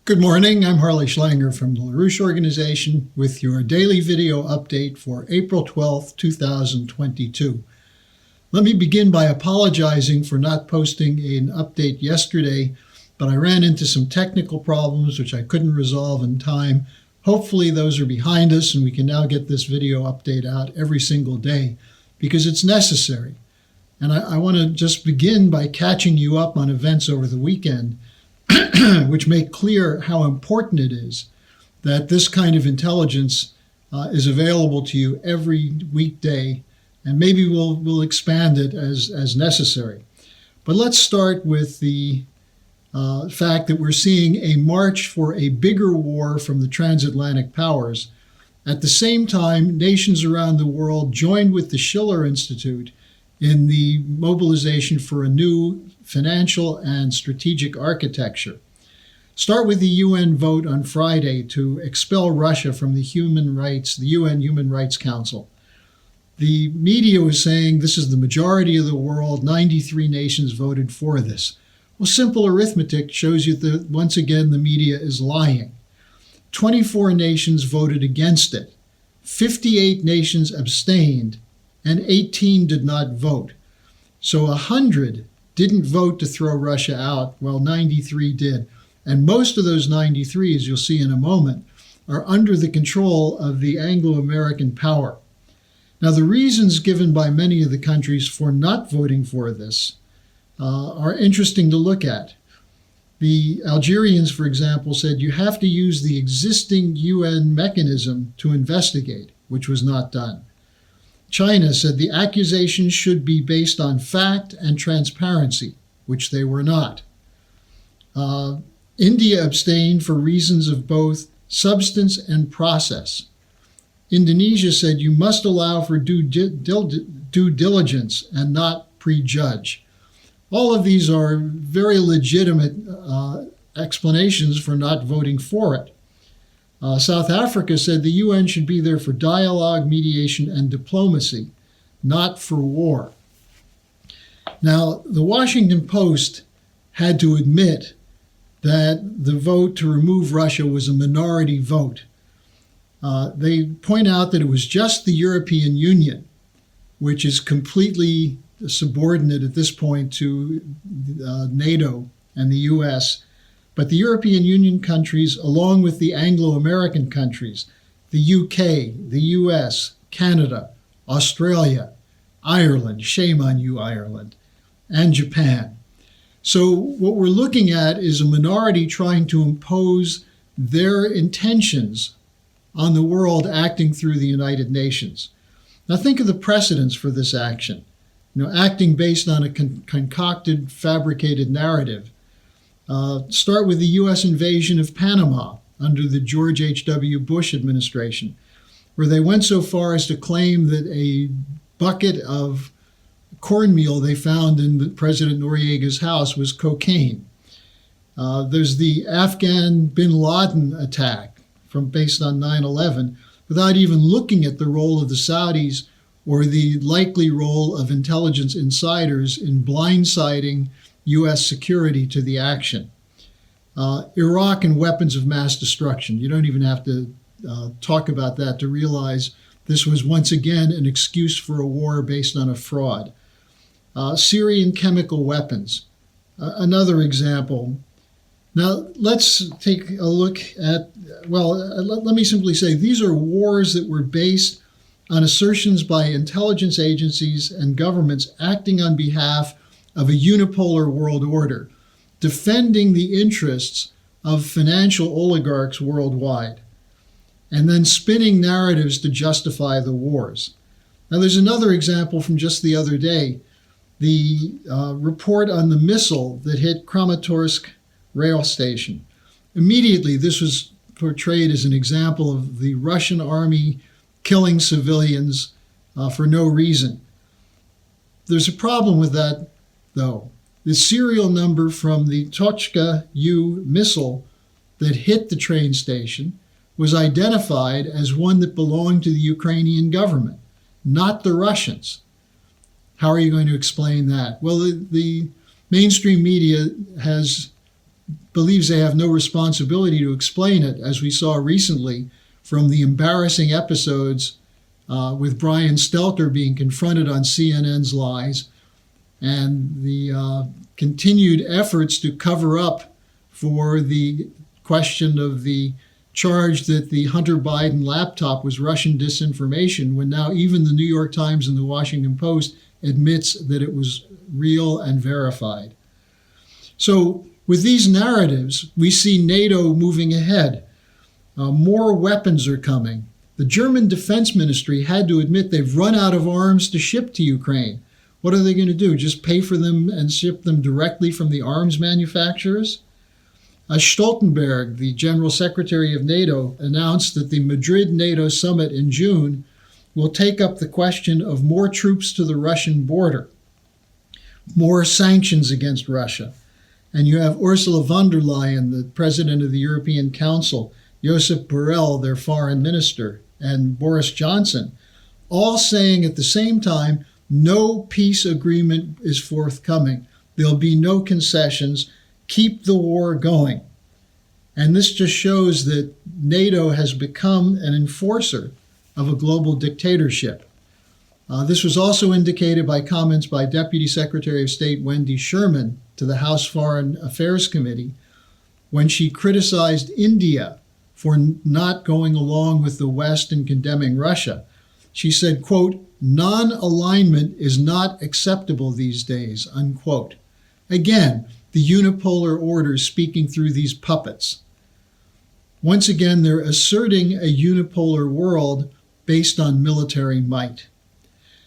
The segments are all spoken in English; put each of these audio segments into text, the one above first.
Good morning, I'm Harley Schlanger from the LaRouche Organization with your daily video update for April 12th, 2022. Let me begin by apologizing for not posting an update yesterday, but I ran into some technical problems which I couldn't resolve in time. Hopefully those are behind us and we can now get this video update out every single day because it's necessary. And I want to just begin by catching you up on events over the weekend which make clear how important it is that this kind of intelligence is available to you every weekday, and maybe we'll expand it as necessary. But let's start with the fact that we're seeing a march for a bigger war from the transatlantic powers. At the same time, nations around the world joined with the Schiller Institute in the mobilization for a new financial and strategic architecture. Start with the UN vote on Friday to expel Russia from the UN Human Rights Council. The media was saying this is the majority of the world, 93 nations voted for this. Well, simple arithmetic shows you that once again the media is lying. 24 nations voted against it, 58 nations abstained, and 18 did not vote. So 100 didn't vote to throw Russia out, while 93 did. And most of those 93, as you'll see in a moment, are under the control of the Anglo-American power. Now, the reasons given by many of the countries for not voting for this are interesting to look at. The Algerians, for example, said you have to use the existing UN mechanism to investigate, which was not done. China said the accusations should be based on fact and transparency, which they were not. India abstained for reasons of both substance and process. Indonesia said you must allow for due diligence and not prejudge. All of these are very legitimate explanations for not voting for it. South Africa said the UN should be there for dialogue, mediation, and diplomacy, not for war. Now, the Washington Post had to admit that the vote to remove Russia was a minority vote. They point out that it was just the European Union, which is completely subordinate at this point to NATO and the US, but the European Union countries, along with the Anglo-American countries, the UK, the US, Canada, Australia, Ireland, shame on you, Ireland, and Japan. So what we're looking at is a minority trying to impose their intentions on the world acting through the United Nations. Now think of the precedents for this action. Acting based on a concocted, fabricated narrative. Start with the U.S. invasion of Panama under the George H.W. Bush administration, where they went so far as to claim that a bucket of cornmeal they found in President Noriega's house was cocaine. There's the Afghan bin Laden attack based on 9/11, without even looking at the role of the Saudis or the likely role of intelligence insiders in blindsiding U.S. security to the action. Iraq and weapons of mass destruction. You don't even have to talk about that to realize this was once again an excuse for a war based on a fraud. Syrian chemical weapons, another example. Now let's take a look at, let me simply say these are wars that were based on assertions by intelligence agencies and governments acting on behalf of a unipolar world order, defending the interests of financial oligarchs worldwide, and then spinning narratives to justify the wars. Now there's another example from just the other day, the report on the missile that hit Kramatorsk rail station. Immediately, this was portrayed as an example of the Russian army killing civilians for no reason. There's a problem with that, though. The serial number from the Tochka-U missile that hit the train station was identified as one that belonged to the Ukrainian government, not the Russians. How are you going to explain that? Well, the mainstream media has believes they have no responsibility to explain it, as we saw recently from the embarrassing episodes with Brian Stelter being confronted on CNN's lies and the continued efforts to cover up for the question of the charge that the Hunter Biden laptop was Russian disinformation, when now even the New York Times and the Washington Post admits that it was real and verified. So with these narratives, we see NATO moving ahead. More weapons are coming. The German Defense Ministry had to admit they've run out of arms to ship to Ukraine. What are they going to do? Just pay for them and ship them directly from the arms manufacturers? Stoltenberg, the General Secretary of NATO, announced that the Madrid NATO summit in June will take up the question of more troops to the Russian border, more sanctions against Russia. And you have Ursula von der Leyen, the President of the European Council, Josep Borrell, their foreign minister, and Boris Johnson, all saying at the same time, no peace agreement is forthcoming. There'll be no concessions. Keep the war going. And this just shows that NATO has become an enforcer of a global dictatorship. This was also indicated by comments by Deputy Secretary of State Wendy Sherman to the House Foreign Affairs Committee when she criticized India for not going along with the West in condemning Russia. She said, quote, "Non-alignment is not acceptable these days," unquote. Again, the unipolar order speaking through these puppets. Once again, they're asserting a unipolar world based on military might.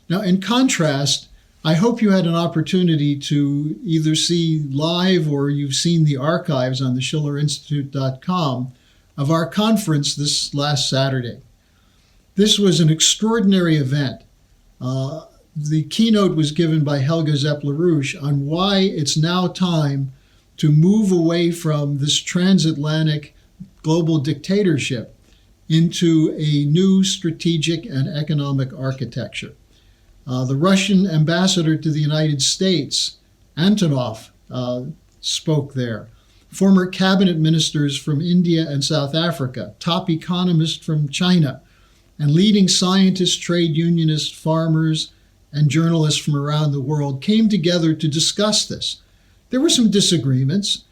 Now, in contrast, I hope you had an opportunity to either see live or you've seen the archives on the schillerinstitute.com of our conference this last Saturday. This was an extraordinary event. The keynote was given by Helga Zepp-LaRouche on why it's now time to move away from this transatlantic global dictatorship into a new strategic and economic architecture. The Russian ambassador to the United States, Antonov, spoke there. Former cabinet ministers from India and South Africa, top economists from China, and leading scientists, trade unionists, farmers, and journalists from around the world came together to discuss this. There were some disagreements.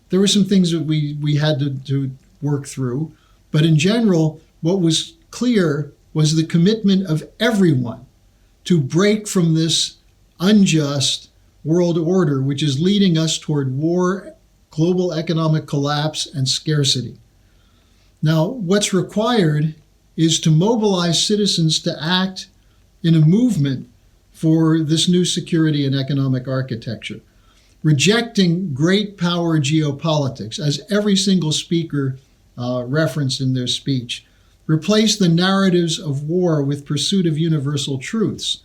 There were some things that we had to work through. But in general, what was clear was the commitment of everyone to break from this unjust world order, which is leading us toward war, global economic collapse, and scarcity. Now, what's required is to mobilize citizens to act in a movement for this new security and economic architecture, rejecting great power geopolitics, as every single speaker referenced in their speech. Replace the narratives of war with pursuit of universal truths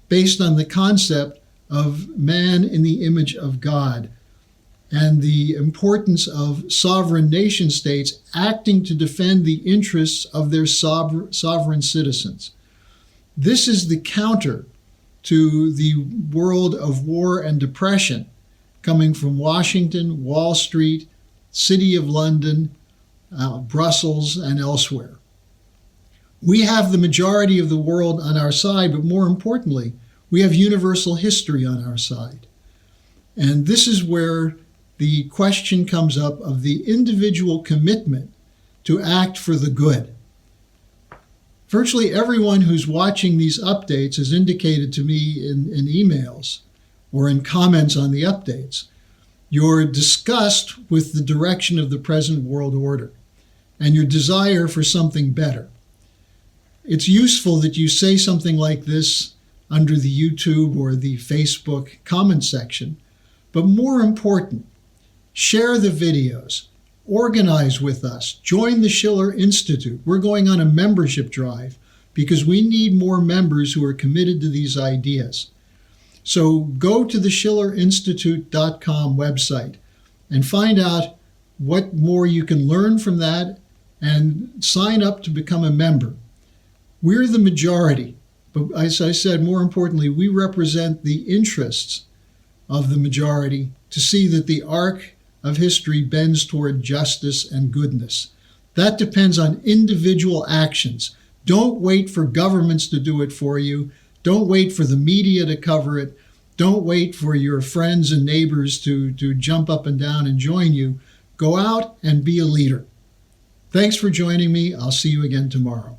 based on the concept of man in the image of God and the importance of sovereign nation states acting to defend the interests of their sovereign citizens. This is the counter to the world of war and depression coming from Washington, Wall Street, City of London, Brussels, and elsewhere. We have the majority of the world on our side, but more importantly, we have universal history on our side. And this is where the question comes up of the individual commitment to act for the good. Virtually everyone who's watching these updates has indicated to me in emails or in comments on the updates, your disgust with the direction of the present world order and your desire for something better. It's useful that you say something like this under the YouTube or the Facebook comment section, but more important, share the videos, organize with us, join the Schiller Institute. We're going on a membership drive because we need more members who are committed to these ideas. So go to the schillerinstitute.com website and find out what more you can learn from that and sign up to become a member. We're the majority, but as I said, more importantly, we represent the interests of the majority to see that the arc of history bends toward justice and goodness. That depends on individual actions. Don't wait for governments to do it for you. Don't wait for the media to cover it. Don't wait for your friends and neighbors to jump up and down and join you. Go out and be a leader. Thanks for joining me. I'll see you again tomorrow.